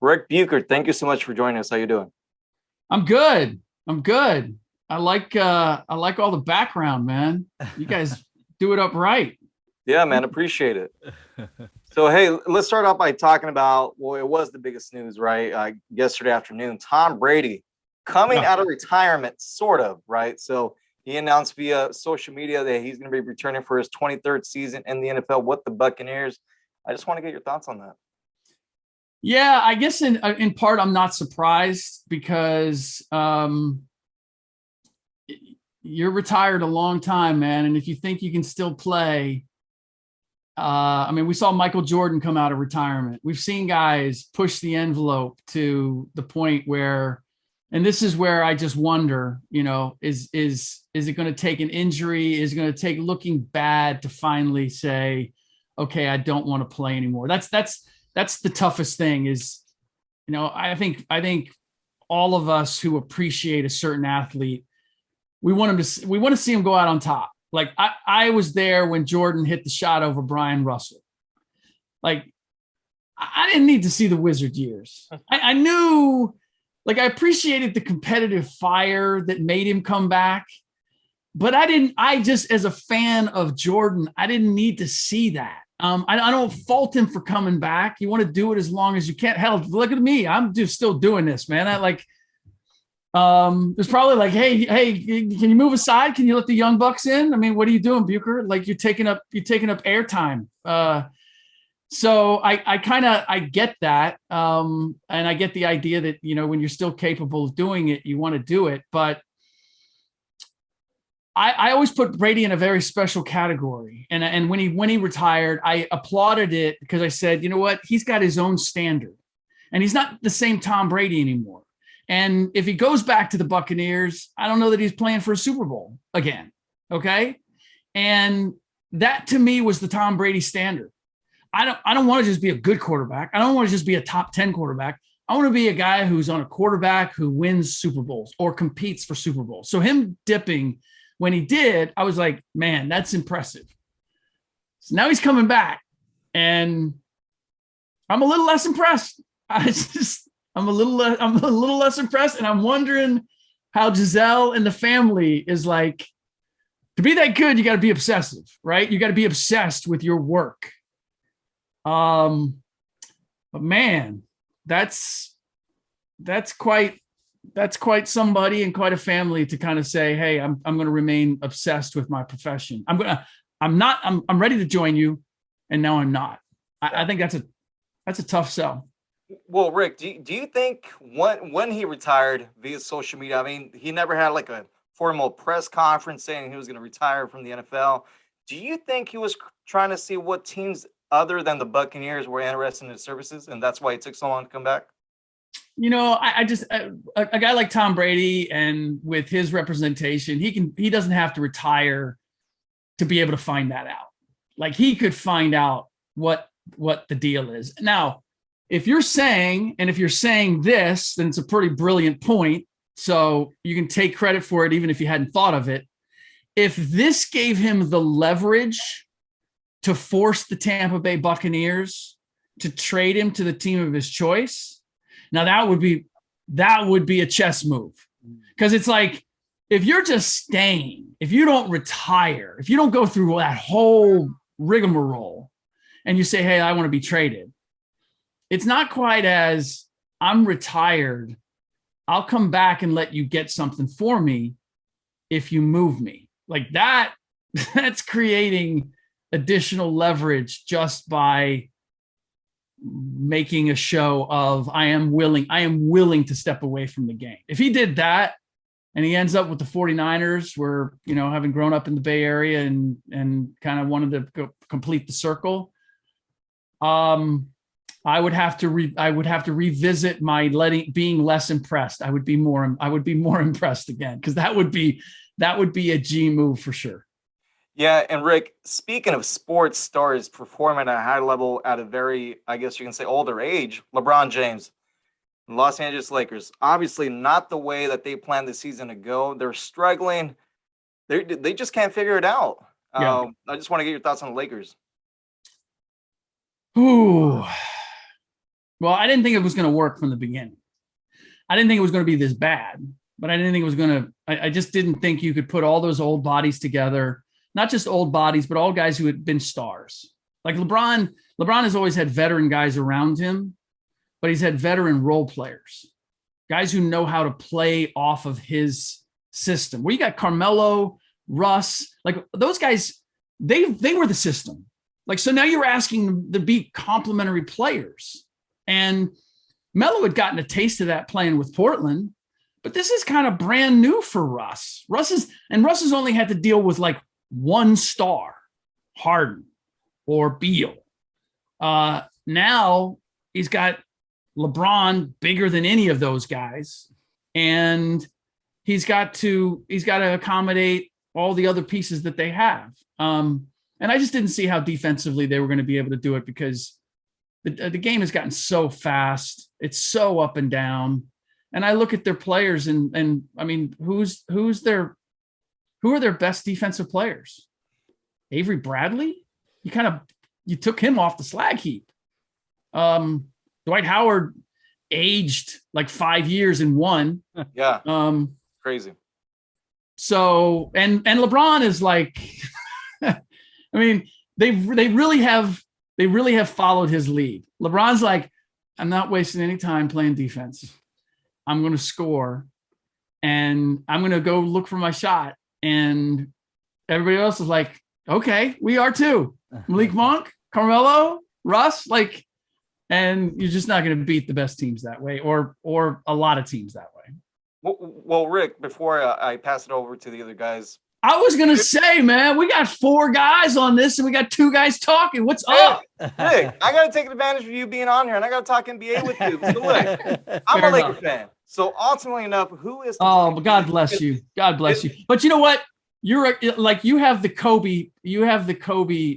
Ric Bucher, thank you so much for joining us. How you doing? I'm good. I'm good. I like all the background, man. You guys do it up right. Yeah, man, appreciate it. So, hey, let's start off by talking about, well, it was the biggest news, right? Yesterday afternoon, Tom Brady coming Yeah. out of retirement, sort of, right? So he announced via social media that he's going to be returning for his 23rd season in the NFL with the Buccaneers. I just want to get your thoughts on that. Yeah, I guess in part I'm not surprised because you're retired a long time, man, and if you think you can still play, I mean, we saw Michael Jordan come out of retirement. We've seen guys push the envelope to the point where, and this is where I just wonder, is it going to take an injury? Is it going to take looking bad to finally say, okay, I don't want to play anymore? That's the toughest thing. Is I think all of us who appreciate a certain athlete, we want to see him go out on top. Like I was there when Jordan hit the shot over Brian Russell. Like I didn't need to see the Wizard years. I knew, like I appreciated the competitive fire that made him come back, but I didn't. I just, as a fan of Jordan, I didn't need to see that. I don't fault him for coming back. You want to do it as long as you can. Hell, look at me. I'm just still doing this, man. I like there's probably like, hey, can you move aside? Can you let the young bucks in? I mean, what are you doing, Bucher? Like you're taking up airtime. So I kind of I get that, and I get the idea that when you're still capable of doing it, you want to do it. But I always put Brady in a very special category, and when he retired, I applauded it because I said, you know what, he's got his own standard, and he's not the same Tom Brady anymore. And if he goes back to the Buccaneers, I don't know that he's playing for a Super Bowl again. Okay. And that to me was the Tom Brady standard. I don't want to just be a good quarterback. I don't want to just be a top 10 quarterback. I want to be a guy who's on a quarterback who wins Super Bowls or competes for Super Bowls. So him dipping when he did, I was like, man, that's impressive. So now he's coming back and I'm a little less impressed. I'm a little less impressed, and I'm wondering how Giselle and the family is like. To be that good, you got to be obsessive, right? You got to be obsessed with your work. Um, but man, that's that's quite that's quite somebody and quite a family to kind of say, hey, I'm going to remain obsessed with my profession. I'm ready to join you, and now I'm not. I think that's a tough sell. Well, Rick, do you think when he retired via social media, I mean, he never had like a formal press conference saying he was going to retire from the NFL. Do you think he was trying to see what teams other than the Buccaneers were interested in his services, and that's why it took so long to come back? I just a guy like Tom Brady, and with his representation, he doesn't have to retire to be able to find that out. Like he could find out what the deal is. Now, if you're saying this, then it's a pretty brilliant point. So you can take credit for it even if you hadn't thought of it. If this gave him the leverage to force the Tampa Bay Buccaneers to trade him to the team of his choice, now that would be a chess move. Because it's like, if you're just staying, if you don't retire, if you don't go through that whole rigmarole and you say, hey, I want to be traded, it's not quite as I'm retired. I'll come back and let you get something for me if you move me. Like that, that's creating additional leverage just by making a show of I am willing to step away from the game. If he did that and he ends up with the 49ers, where, having grown up in the Bay Area and kind of wanted to complete the circle, I would have to revisit my being less impressed. I would be more impressed again, because that would be a G move for sure. Yeah, and Rick, speaking of sports stars performing at a high level at a very, I guess you can say, older age, LeBron James, Los Angeles Lakers, obviously not the way that they planned the season to go. They're struggling. They just can't figure it out. Yeah. I just want to get your thoughts on the Lakers. Ooh. Well, I didn't think it was going to work from the beginning. I didn't think it was going to be this bad, but I didn't think it was going to. I just didn't think you could put all those old bodies together, not just old bodies, but all guys who had been stars. Like LeBron has always had veteran guys around him, but he's had veteran role players, guys who know how to play off of his system. Where you got Carmelo, Russ, like those guys, they were the system. Like, so now you're asking them to be complementary players. And Melo had gotten a taste of that playing with Portland, but this is kind of brand new for Russ. Russ has only had to deal with like one star, Harden or Beal. Now he's got LeBron bigger than any of those guys. And he's got to accommodate all the other pieces that they have. And I just didn't see how defensively they were going to be able to do it because the game has gotten so fast. It's so up and down. And I look at their players and I mean, who are their best defensive players? Avery Bradley? You took him off the slag heap. Dwight Howard aged like 5 years in one. Yeah. Crazy. So, and LeBron is like, I mean, they really have followed his lead. LeBron's like, I'm not wasting any time playing defense. I'm going to score and I'm going to go look for my shot. And everybody else is like, okay, we are too. Malik Monk, Carmelo, Russ, like, and you're just not going to beat the best teams that way or a lot of teams that way. Well, Rick, before I pass it over to the other guys, I was going to say, man, we got 4 guys on this and we got 2 guys talking. What's up? Rick, I got to take advantage of you being on here and I got to talk NBA with you. So look, I'm a Laker fan. So ultimately enough, who is? Oh, God bless you. God bless you. But you know what? You're like, you have the Kobe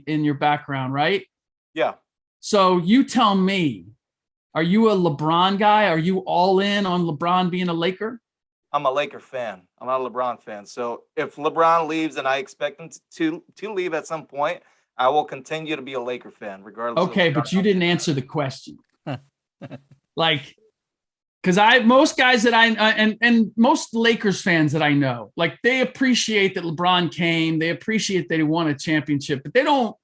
in your background, right? Yeah. So you tell me, are you a LeBron guy? Are you all in on LeBron being a Laker? I'm a Laker fan. I'm not a LeBron fan. So if LeBron leaves, and I expect him to leave at some point, I will continue to be a Laker fan, regardless. Okay, but you didn't answer the question. Like, because most guys that and most Lakers fans that I know, like they appreciate that LeBron came, they appreciate that he won a championship, but they don't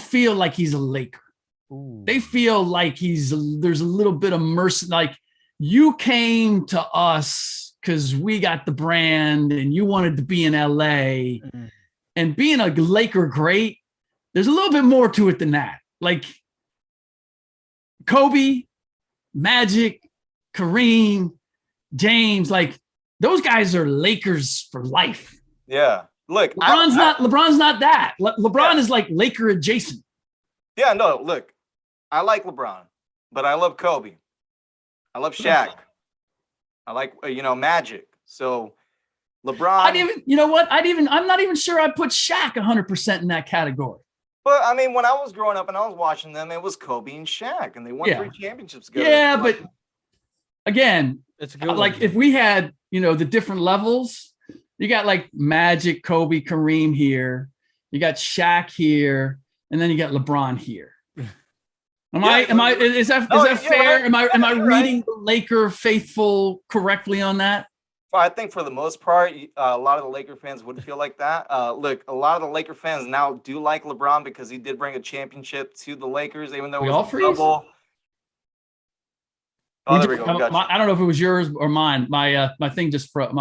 feel like he's a Laker. Ooh. They feel like there's a little bit of mercy, like you came to us because we got the brand and you wanted to be in LA. Mm-hmm. And being a Laker great, there's a little bit more to it than that. Like Kobe, Magic, Kareem, James, like those guys are Lakers for life. Yeah. Look, LeBron's not that. LeBron is like Laker adjacent. Yeah, no, look, I like LeBron, but I love Kobe. I love Shaq. I like, Magic. So LeBron. I'm not even sure I'd put Shaq 100% in that category. But I mean, when I was growing up and I was watching them, it was Kobe and Shaq, and they won 3 championships together. Yeah, but again, it's good. Like if we had, the different levels, you got like Magic, Kobe, Kareem here, you got Shaq here, and then you got LeBron here. Is that fair? Right. Am I reading the Laker faithful correctly on that? Well, I think for the most part, a lot of the Laker fans would feel like that. Look, a lot of the Laker fans now do like LeBron because he did bring a championship to the Lakers, even though it was a double. Oh, there we go. I don't know if it was yours or mine. My thing just froze.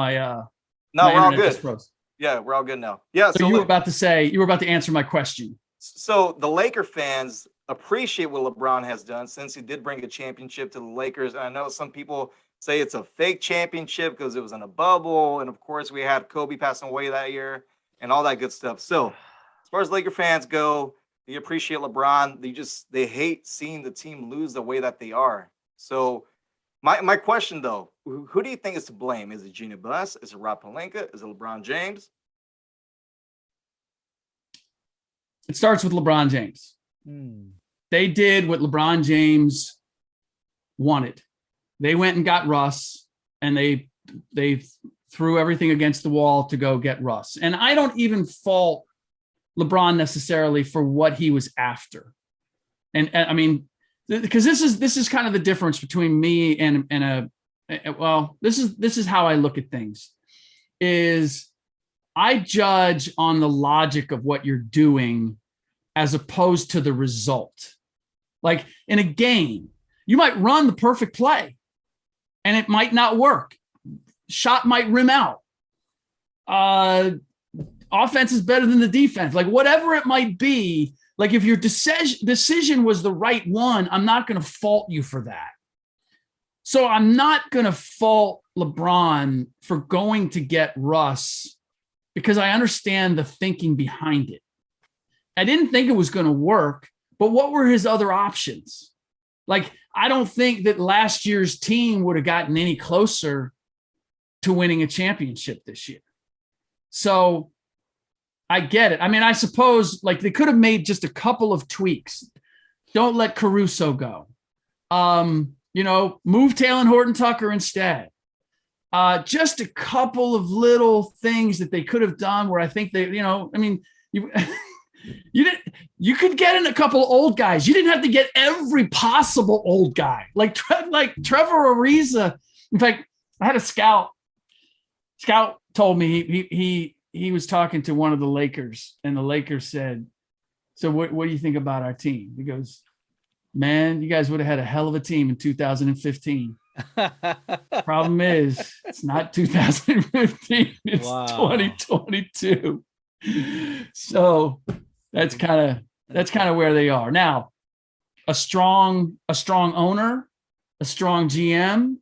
No, we're all good. Yeah, we're all good now. Yeah. So you were about to answer my question. So the Laker fans appreciate what LeBron has done since he did bring a championship to the Lakers. And I know some people say it's a fake championship because it was in a bubble. And of course, we had Kobe passing away that year and all that good stuff. So as far as Laker fans go, they appreciate LeBron. They hate seeing the team lose the way that they are. So my question, though, who do you think is to blame? Is it Genie Buss? Is it Rob Pelinka? Is it LeBron James? It starts with LeBron James. They did what LeBron James wanted. They went and got Russ, and they threw everything against the wall to go get Russ. And I don't even fault LeBron necessarily for what he was after. And I mean, because this is kind of the difference between me and well, this is how I look at things. Is I judge on the logic of what you're doing as opposed to the result. Like in a game, you might run the perfect play and it might not work. Shot might rim out. Offense is better than the defense. Like whatever it might be, like if your decision was the right one, I'm not going to fault you for that. So I'm not going to fault LeBron for going to get Russ because I understand the thinking behind it. I didn't think it was going to work, but what were his other options? Like, I don't think that last year's team would have gotten any closer to winning a championship this year. So I get it. I mean, I suppose like they could have made just a couple of tweaks. Don't let Caruso go. Move Taylor Horton-Tucker instead. Just a couple of little things that they could have done where I think they, you could get in a couple of old guys. You didn't have to get every possible old guy like Trevor Ariza. In fact, I had a scout told me he was talking to one of the Lakers and the Lakers said, so what do you think about our team? He goes, man, you guys would have had a hell of a team in 2015. Problem is, it's not 2015. It's 2022. So that's kind of where they are now. A strong owner, a strong GM.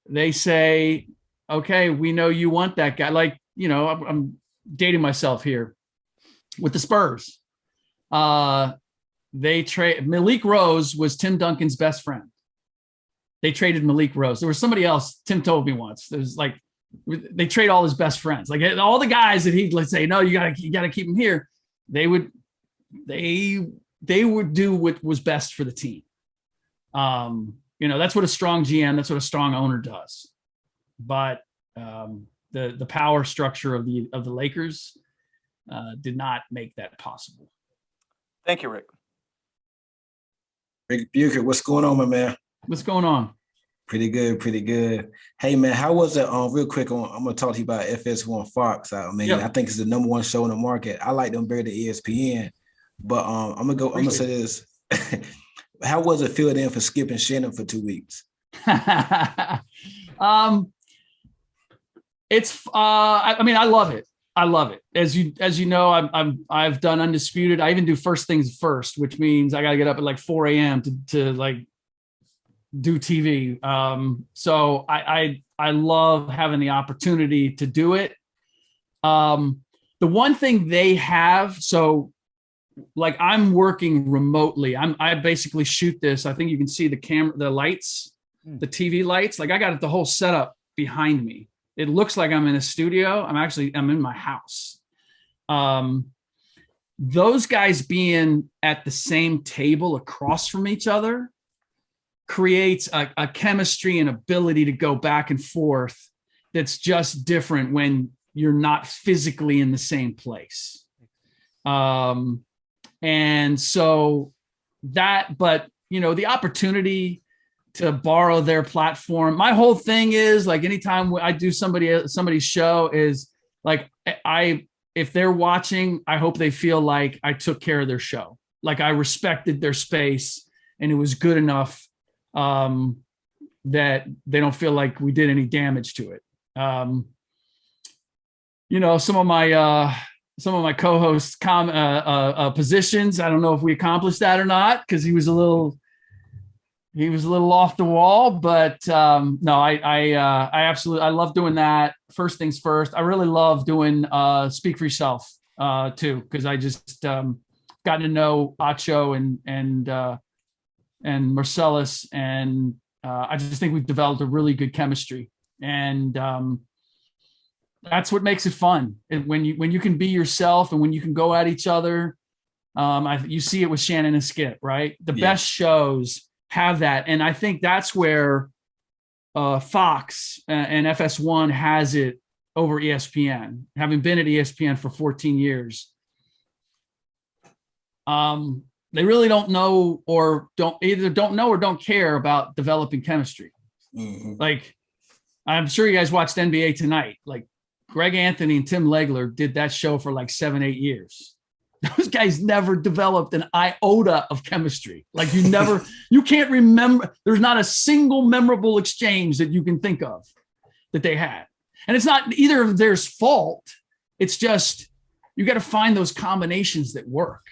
They say, okay, we know you want that guy. Like, I'm dating myself here with the Spurs. They trade Malik Rose was Tim Duncan's best friend. They traded Malik Rose. There was somebody else. Tim told me once. There's like they trade all his best friends, like all the guys that he'd like say, no, you gotta keep him here. They would do what was best for the team. That's what a strong GM, that's what a strong owner does. But the power structure of the Lakers did not make that possible. Thank you, Rick. Ric Bucher, what's going on, my man? What's going on? Pretty good. Hey, man, how was it? Real quick, I'm going to talk to you about FS1 Fox. I think it's the number one show in the market. I like them better than ESPN. But I'm going to say this. How was it filled in for Skip and Shannon for 2 weeks? I love it. I love it. As you know, I've done Undisputed. I even do First Things First, which means I got to get up at like 4 a.m. to like do TV. So I love having the opportunity to do it. The one thing they have, so like I'm working remotely. I basically shoot this. I think you can see the camera, the lights, the TV lights. Like I got the whole setup behind me. It looks like I'm in a studio. I'm in my house. Those guys being at the same table across from each other creates a chemistry and ability to go back and forth that's just different when you're not physically in the same place. And so that, but the opportunity to borrow their platform. My whole thing is like, anytime I do somebody's show is like, if they're watching, I hope they feel like I took care of their show. Like I respected their space and it was good enough that they don't feel like we did any damage to it. Some of my co-hosts positions, I don't know if we accomplished that or not, because he was a little off the wall, but no, I absolutely, I love doing that. First Things First. I really love doing Speak for Yourself too, because I just gotten to know Acho and Marcellus, and I just think we've developed a really good chemistry, and that's what makes it fun. And when you can be yourself, and when you can go at each other, you see it with Shannon and Skip, right? The best shows have that, and I think that's where Fox and FS1 has it over ESPN. Having been at ESPN for 14 years, They really don't know or don't know or don't care about developing chemistry. Mm-hmm. Like, I'm sure you guys watched NBA Tonight. Like, Greg Anthony and Tim Legler did that show for like 7-8 years. Those guys never developed an iota of chemistry. Like, you can't remember. There's not a single memorable exchange that you can think of that they had. And it's not either of theirs fault. It's just, you got to find those combinations that work.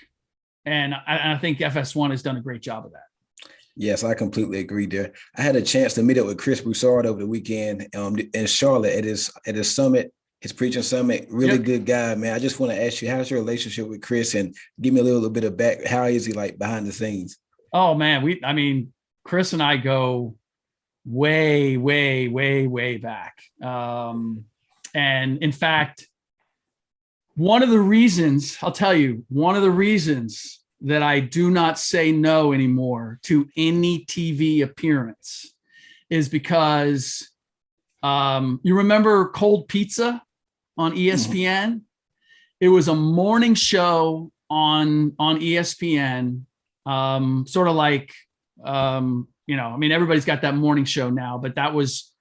And I think FS1 has done a great job of that. Yes, I completely agree there. I had a chance to meet up with Chris Broussard over the weekend in Charlotte at his summit, his preaching summit. Really good guy, man. I just want to ask you, how's your relationship with Chris, and give me a little bit of back. How is he like behind the scenes? Oh man, Chris and I go way, way, way, way back. And in fact, one of the reasons that I do not say no anymore to any TV appearance is because you remember Cold Pizza on ESPN? Mm-hmm. It was a morning show on ESPN, sort of like, everybody's got that morning show now, but that was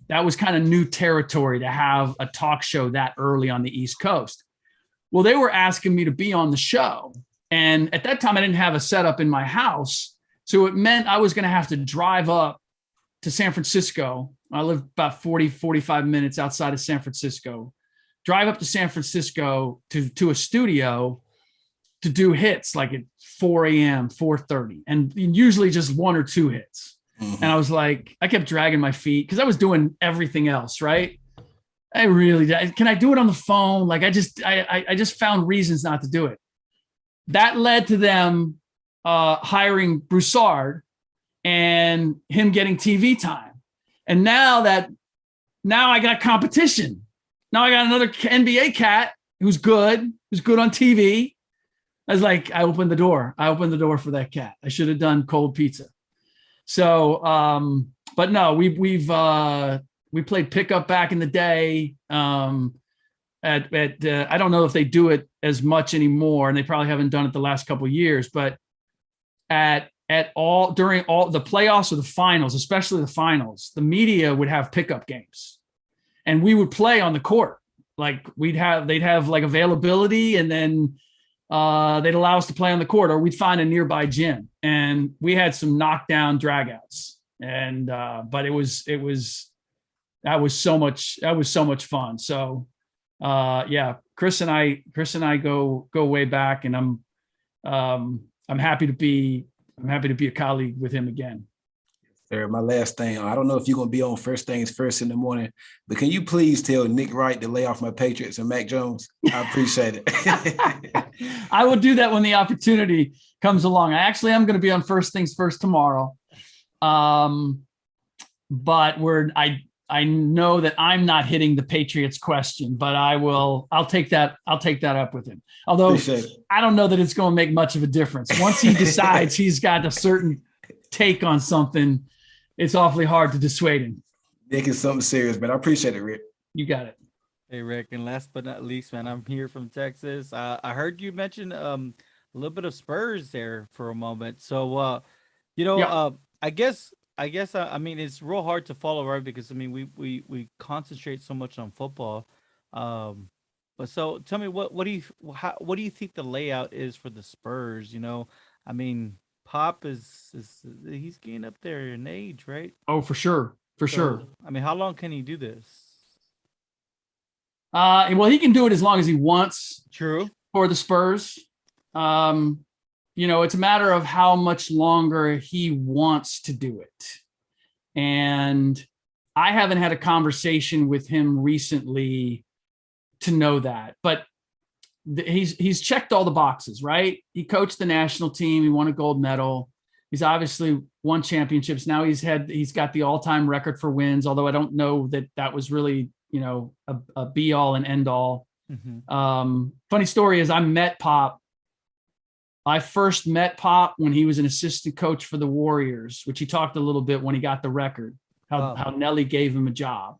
kind of new territory to have a talk show that early on the East Coast. Well, they were asking me to be on the show. And at that time, I didn't have a setup in my house. So it meant I was going to have to drive up to San Francisco. I live about 45 minutes outside of San Francisco. Drive up to San Francisco to a studio to do hits like at 4 a.m., 4:30, and usually just 1 or 2 hits. Mm-hmm. And I was like, I kept dragging my feet because I was doing everything else, right? Can I do it on the phone? Like, I just found reasons not to do it. That led to them hiring Broussard and him getting TV time. And now I got competition. Now I got another NBA cat who's good on TV. I opened the door. For that cat. I should have done Cold Pizza. So, but no, we played pickup back in the day. I don't know if they do it as much anymore, and they probably haven't done it the last couple of years, but during all the playoffs or the finals, especially the finals, the media would have pickup games and we would play on the court. Like, they'd have like availability, and then they'd allow us to play on the court, or we'd find a nearby gym, and we had some knockdown dragouts. And but that was so much fun. So Chris and I go way back, and I'm happy to be a colleague with him again. Sir, my last thing, I don't know if you're going to be on First Things First in the morning, but can you please tell Nick Wright to lay off my Patriots and Mac Jones? I appreciate it. I will do that when the opportunity comes along. I actually am going to be on First Things First tomorrow. But I know that I'm not hitting the Patriots question, but I'll take that up with him. Although I don't know that it's going to make much of a difference. Once he decides he's got a certain take on something, it's awfully hard to dissuade him. Nick is something serious, but I appreciate it, Rick. You got it. Hey, Rick, and last but not least, man, I'm here from Texas. I heard you mention a little bit of Spurs there for a moment. So, I guess it's real hard to follow, right? Because we concentrate so much on football. But so tell me, what do you think the layout is for the Spurs? Pop he's getting up there in age, right? Oh, for sure. Sure. How long can he do this? Well, he can do it as long as he wants. True. For the Spurs. It's a matter of how much longer he wants to do it. And I haven't had a conversation with him recently to know that, but he's checked all the boxes, right? He coached the national team. He won a gold medal. He's obviously won championships. Now he's got the all-time record for wins, although I don't know that was really, a be all and end all. Mm-hmm. Funny story is I first met Pop when he was an assistant coach for the Warriors, which he talked a little bit when he got the record, how Nelly gave him a job.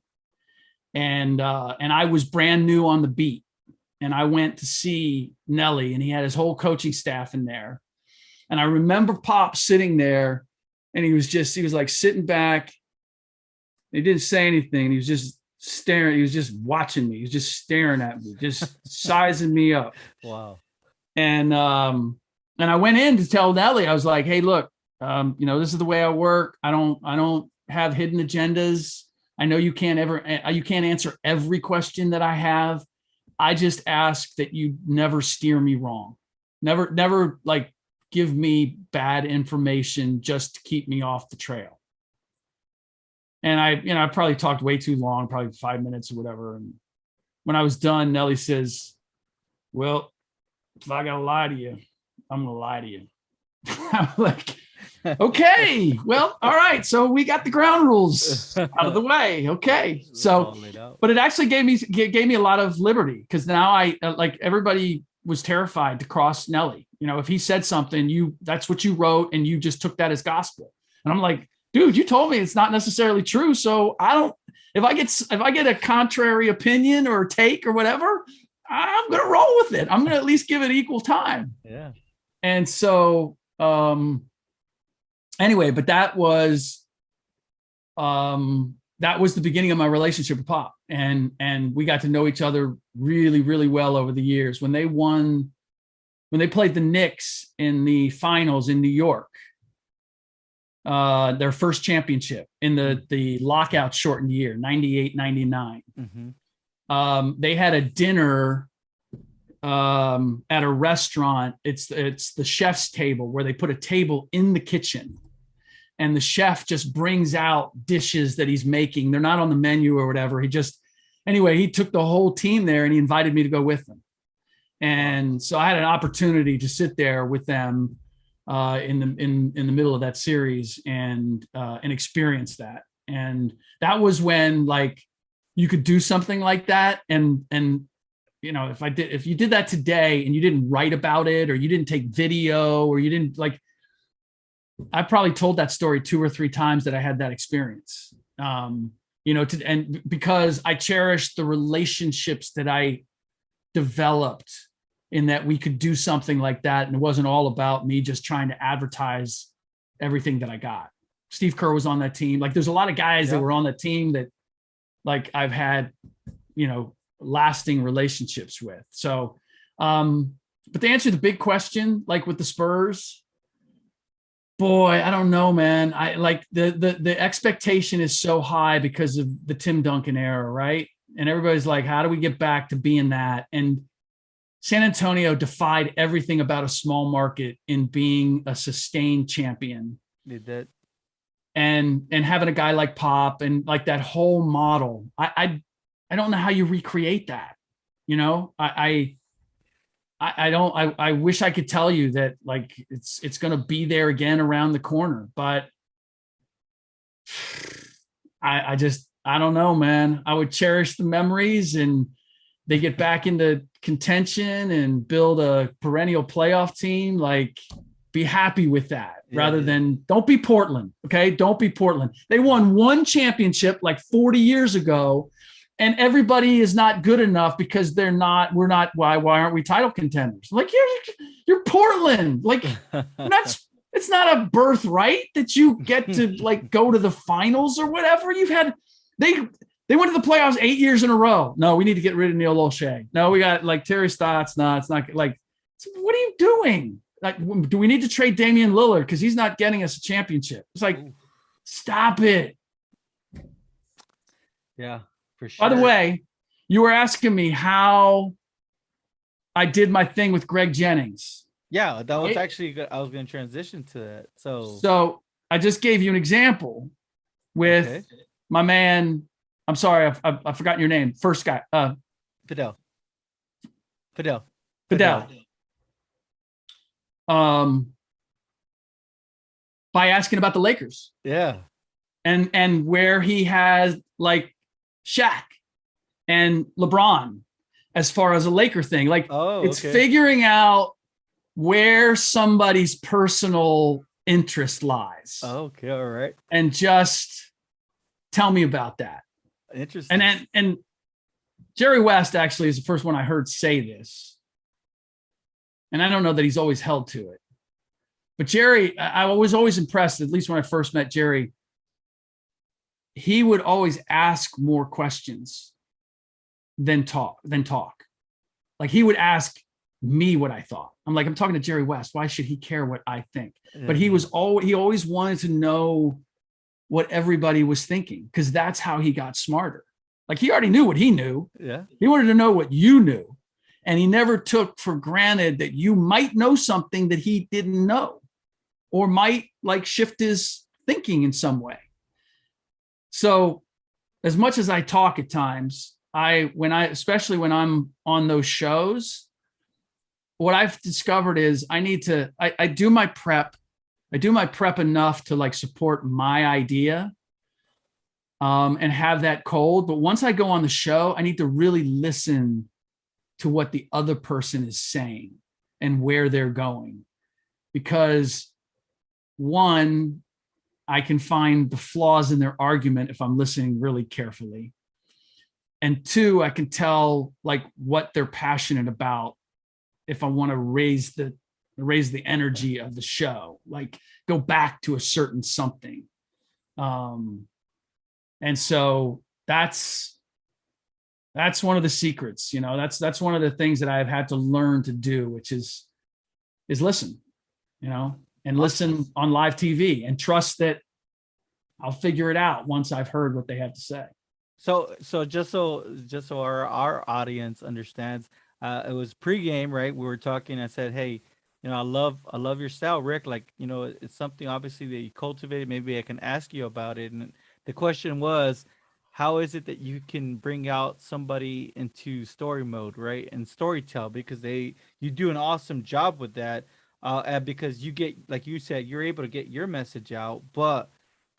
And I was brand new on the beat, and I went to see Nelly, and he had his whole coaching staff in there. And I remember Pop sitting there, and he was like sitting back. He didn't say anything. He was just staring. He was just watching me. He was just staring at me, just sizing me up. Wow. And I went in to tell Nelly, I was like, hey, look, this is the way I work. I don't have hidden agendas. I know you can't answer every question that I have. I just ask that you never steer me wrong. Never like give me bad information just to keep me off the trail. And I probably talked way too long, probably 5 minutes or whatever. And when I was done, Nelly says, well, if I gotta lie to you, I'm gonna lie to you. I'm like, okay, well, all right. So we got the ground rules out of the way. Okay. So, but it actually gave me a lot of liberty, because now I everybody was terrified to cross Nelly. If he said something, that's what you wrote, and you just took that as gospel. And I'm like, dude, you told me it's not necessarily true. So if I get a contrary opinion or take or whatever, I'm going to roll with it. I'm going to at least give it equal time. Yeah. And so, anyway, but that was the beginning of my relationship with Pop, and we got to know each other really, really well over the years. When they played the Knicks in the finals in New York, their first championship in the lockout shortened year, 98-99. Mm-hmm. They had a dinner at a restaurant. It's the chef's table, where they put a table in the kitchen, and the chef just brings out dishes that he's making. They're not on the menu or whatever. He took the whole team there, and he invited me to go with them. And so I had an opportunity to sit there with them in the middle of that series and experience that. And that was when, like, you could do something like that. And if you did that today and you didn't write about it, or you didn't take video, or you didn't, like, I probably told that story 2 or 3 times that I had that experience, and because I cherished the relationships that I developed, in that we could do something like that. And it wasn't all about me just trying to advertise everything that I got. Steve Kerr was on that team. Like, there's a lot of guys that were on that team that, like, I've had, lasting relationships with. So, but to answer the big question, like with the Spurs, boy, I don't know, man. I like the expectation is so high because of the Tim Duncan era, right? And everybody's like, how do we get back to being that? And San Antonio defied everything about a small market in being a sustained champion. Did that. And having a guy like Pop and like that whole model, I don't know how you recreate that. I wish I could tell you that, like, it's going to be there again around the corner, but I don't know, man. I would cherish the memories, and they get back into contention and build a perennial playoff team. Like, be happy with that rather than, don't be Portland. Okay. Don't be Portland. They won one championship like 40 years ago, and everybody is not good enough because we're not, why aren't we title contenders? Like, you're Portland. Like, it's not a birthright that you get to, like, go to the finals or whatever. They went to the playoffs 8 years in a row. No, we need to get rid of Neil Olshey. No, we got, like, Terry Stotts. No, it's not, like, what are you doing? Like, do we need to trade Damian Lillard because he's not getting us a championship? It's like, stop it. Yeah, for sure. By the way, you were asking me how I did my thing with Greg Jennings. Yeah, that was actually good. I was going to transition to that. So I just gave you an example with my man. I'm sorry, I've forgotten your name. First guy, Fidel. By asking about the Lakers. Yeah. And where he has, like, Shaq and LeBron as far as a Laker thing. Like, it's figuring out where somebody's personal interest lies. Okay, all right. And just tell me about that. Interesting. And Jerry West actually is the first one I heard say this. And I don't know that he's always held to it. But Jerry, I was always impressed, at least when I first met Jerry. He would always ask more questions than talk. Like he would ask me what I thought. I'm like, I'm talking to Jerry West. Why should he care what I think? But he always wanted to know what everybody was thinking, because that's how he got smarter. Like he already knew what he knew. Yeah. He wanted to know what you knew. And he never took for granted that you might know something that he didn't know, or might like shift his thinking in some way. So as much as I talk at times, especially when I'm on those shows, what I've discovered is I do my prep. I do my prep enough to like support my idea and have that cold. But once I go on the show, I need to really listen to what the other person is saying and where they're going. Because one, I can find the flaws in their argument if I'm listening really carefully. And two, I can tell like what they're passionate about if I want to raise the energy of the show, like go back to a certain something. And so that's one of the secrets, you know, that's one of the things that I've had to learn to do, which is listen, you know, and listen on live TV and trust that I'll figure it out once I've heard what they have to say. So just so our audience understands, it was pregame, right? We were talking. I said, hey, you know, I love your style, Rick. Like, you know, it's something obviously that you cultivated. Maybe I can ask you about it. And the question was, how is it that you can bring out somebody into story mode, right? And storytell, because you do an awesome job with that. And because you get, like you said, you're able to get your message out. But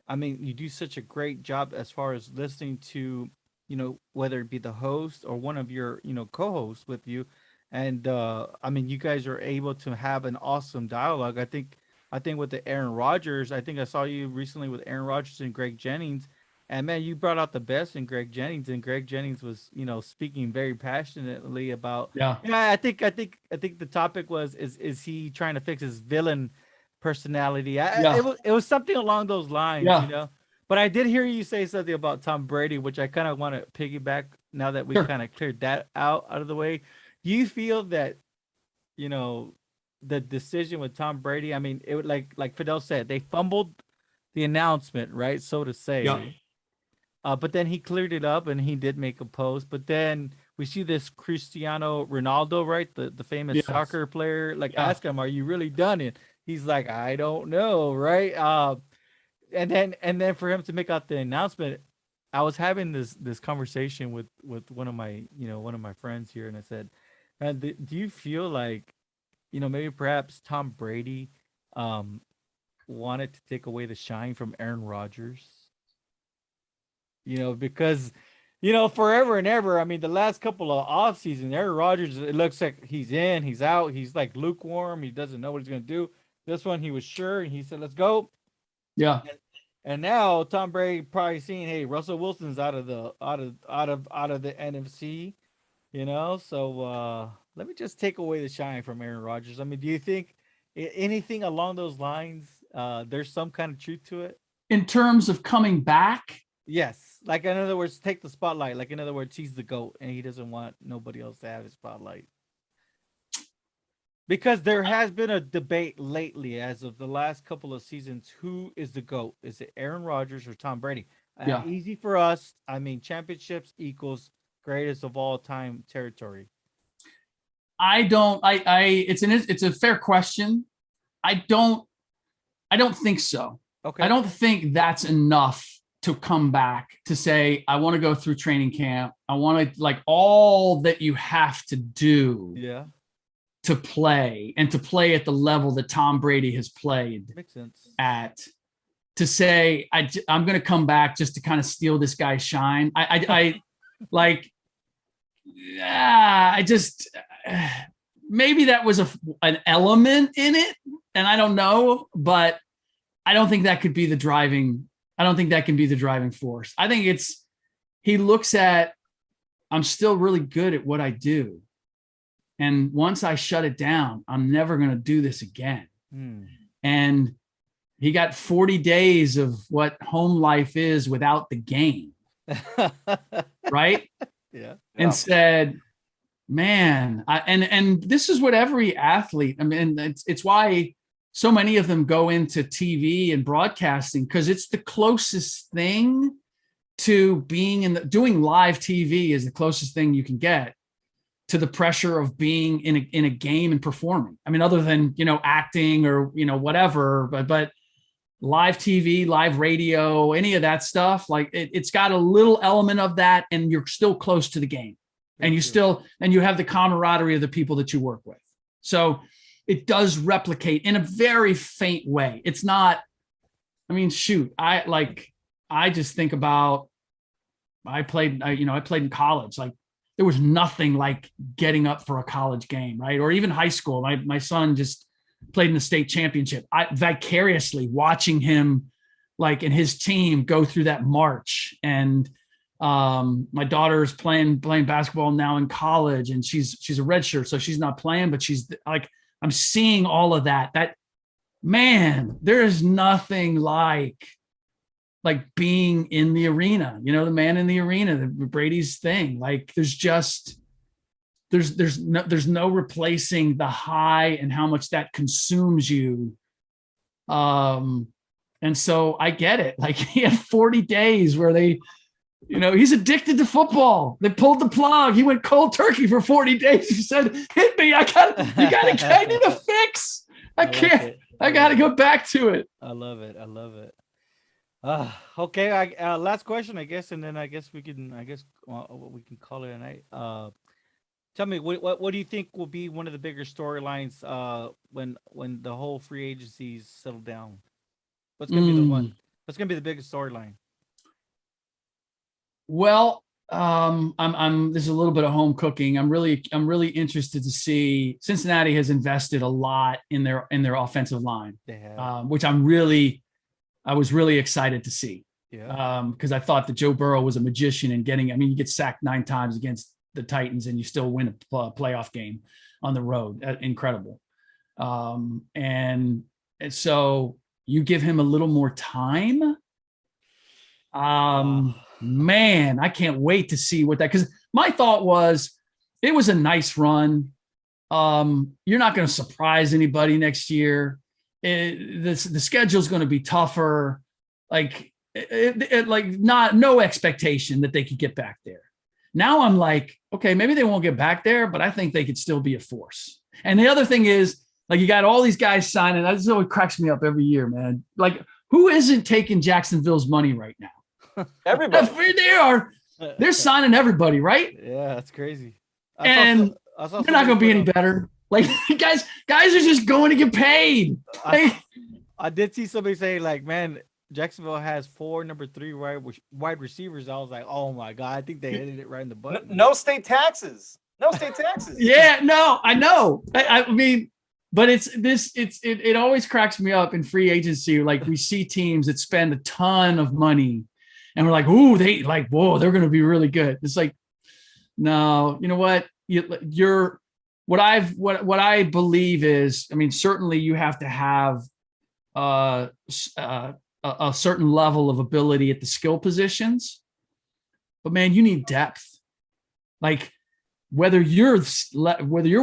I mean, you do such a great job as far as listening to, you know, whether it be the host or one of your, you know, co-hosts with you. And I mean, you guys are able to have an awesome dialogue. I think with the Aaron Rodgers, I think I saw you recently with Aaron Rodgers and Greg Jennings. And man, you brought out the best in Greg Jennings, and Greg Jennings was, you know, speaking very passionately about. Yeah. I think the topic was, is he trying to fix his villain personality? It was something along those lines, you know. But I did hear you say something about Tom Brady, which I kind of want to piggyback now that we kind of cleared that out of the way. Do you feel that, you know, the decision with Tom Brady? I mean, it would like Fidel said, they fumbled the announcement, right, so to say. Yeah. But then he cleared it up and he did make a post. But then we see this Cristiano Ronaldo, right, the famous soccer player, like ask him, "Are you really done it?" He's like, "I don't know," right? And then for him to make out the announcement, I was having this conversation with one of my friends here, and I said, do you feel like, you know, maybe perhaps Tom Brady wanted to take away the shine from Aaron Rodgers? You know, because, you know, forever and ever, I mean, the last couple of off seasons, Aaron Rodgers, it looks like he's in, he's out, he's like lukewarm, he doesn't know what he's gonna do. This one he was sure, and he said, "Let's go." Yeah. And now Tom Brady probably seeing, hey, Russell Wilson's out of the NFC, you know. So let me just take away the shine from Aaron Rodgers. I mean, do you think anything along those lines? There's some kind of truth to it in terms of coming back. Yes, like in other words, take the spotlight. Like in other words, he's the GOAT, and he doesn't want nobody else to have his spotlight. Because there has been a debate lately, as of the last couple of seasons, who is the GOAT? Is it Aaron Rodgers or Tom Brady? Easy for us. I mean, championships equals greatest of all time territory. It's a fair question. I don't think so. Okay. I don't think that's enough to come back to say, I want to go through training camp. I want to, like, all that you have to do. Yeah. To play and to play at the level that Tom Brady has played. Makes sense. At, to say, I'm going to come back just to kind of steal this guy's shine. Maybe that was an element in it, and I don't know, but I don't think that could be the driving. I don't think that can be the driving force. I think he looks at, I'm still really good at what I do. And once I shut it down, I'm never going to do this again. And he got 40 days of what home life is without the game. Right? Yeah. And said, man, and this is what every athlete, I mean, it's why so many of them go into TV and broadcasting, because it's the closest thing to being doing live TV is the closest thing you can get to the pressure of being in a game and performing. I mean, other than, acting or, whatever, but live TV, live radio, any of that stuff, like it's got a little element of that, and you're still close to the game. And you have the camaraderie of the people that you work with. So it does replicate in a very faint way. It's not, I mean, shoot, I just think about, I played in college. Like there was nothing like getting up for a college game, right? Or even high school. My son just played in the state championship. I vicariously watching him, like, and his team go through that march. And my daughter's playing basketball now in college, and she's a redshirt, so she's not playing, but she's like, I'm seeing all of that. That, man, there is nothing like being in the arena, the man in the arena, the Brady's thing. Like there's no replacing the high and how much that consumes you. And so I get it. Like he had 40 days where he's addicted to football. They pulled the plug. He went cold turkey for 40 days. He said, hit me. I need a fix. I got to go back to it. I love it. Okay. Last question, I guess, and then I guess we can call it a night. Tell me, what do you think will be one of the bigger storylines when the whole free agencies settle down? What's gonna be the one? What's gonna be the biggest storyline? Well, this is a little bit of home cooking. I'm really interested to see. Cincinnati has invested a lot in their offensive line, which I was really excited to see. Yeah. Because I thought that Joe Burrow was a magician in getting. I mean, you get sacked 9 times against the Titans, and you still win a playoff game on the road. Incredible. And so you give him a little more time. Man, I can't wait to see what that, because my thought was it was a nice run. You're not going to surprise anybody next year. The schedule is going to be tougher. Like no expectation that they could get back there. Now I'm like, okay, maybe they won't get back there, but I think they could still be a force. And the other thing is, like, you got all these guys signing. That's what cracks me up every year, man. Like, who isn't taking Jacksonville's money right now? Everybody. They're signing everybody, right? Yeah, that's crazy. They're not going to be any better. Like, guys are just going to get paid. I did see somebody say, like, man, Jacksonville has 4 number 3 wide receivers. I was like, oh my God, I think they hit it right in the butt. No state taxes. No state taxes. Yeah, no, I know. I mean, but it always cracks me up in free agency. Like, we see teams that spend a ton of money, and we're like, ooh, they're going to be really good. It's like, no, you know what? What I believe is, I mean, certainly you have to have a certain level of ability at the skill positions, but man, you need depth. Like, whether you're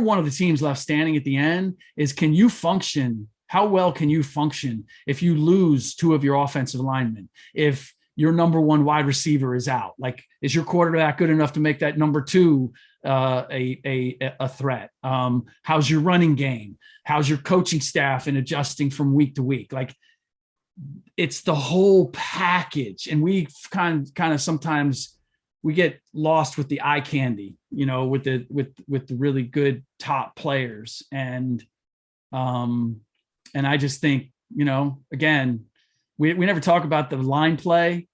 one of the teams left standing at the end, is, can you function? How well can you function if you lose 2 of your offensive linemen? If your number 1 wide receiver is out, like, is your quarterback good enough to make that number 2 a threat? How's your running game? How's your coaching staff in adjusting from week to week? Like, it's the whole package. And we kind of sometimes we get lost with the eye candy, with the really good top players. And I just think, again, we never talk about the line play.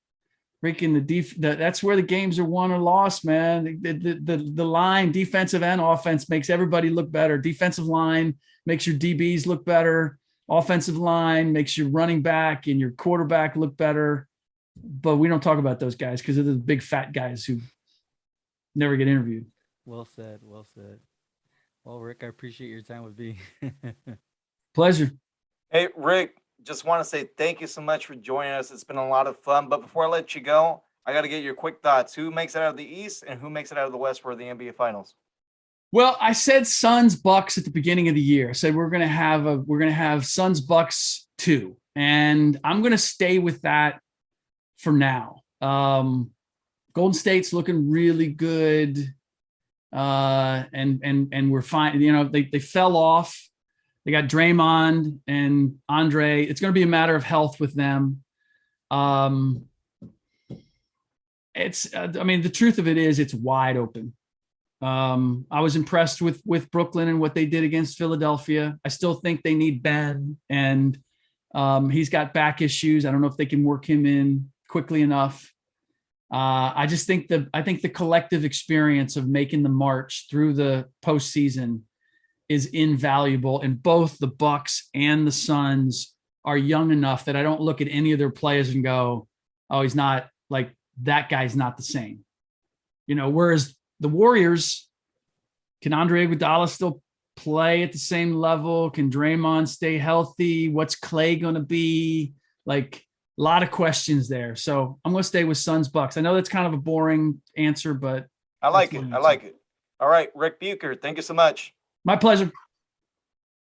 Freaking that's where the games are won or lost, man. The line, defensive and offense, makes everybody look better. Defensive line makes your DBs look better. Offensive line makes your running back and your quarterback look better. But we don't talk about those guys because they're the big fat guys who never get interviewed. Well said. Well, Rick, I appreciate your time with me. Pleasure. Hey, Rick, just want to say thank you so much for joining us. It's been a lot of fun. But before I let you go, I got to get your quick thoughts. Who makes it out of the East and who makes it out of the West for the NBA Finals? Well, I said Suns Bucks at the beginning of the year. I said we're gonna have Suns Bucks 2, and I'm gonna stay with that for now. Golden State's looking really good, and we're fine. You know, they fell off. They got Draymond and Andre. It's going to be a matter of health with them. It's I mean, the truth of it is it's wide open. I was impressed with Brooklyn and what they did against Philadelphia. I still think they need Ben, and he's got back issues. I don't know if they can work him in quickly enough. I just think the collective experience of making the march through the postseason is invaluable, and both the Bucks and the Suns are young enough that I don't look at any of their players and go, "Oh, he's not like that guy's not the same." You know, whereas the Warriors, can Andre Iguodala still play at the same level? Can Draymond stay healthy? What's Clay going to be? Like, a lot of questions there. So I'm going to stay with Suns Bucks. I know that's kind of a boring answer, but I like it. I like it. All right, Ric Bucher, thank you so much. My pleasure.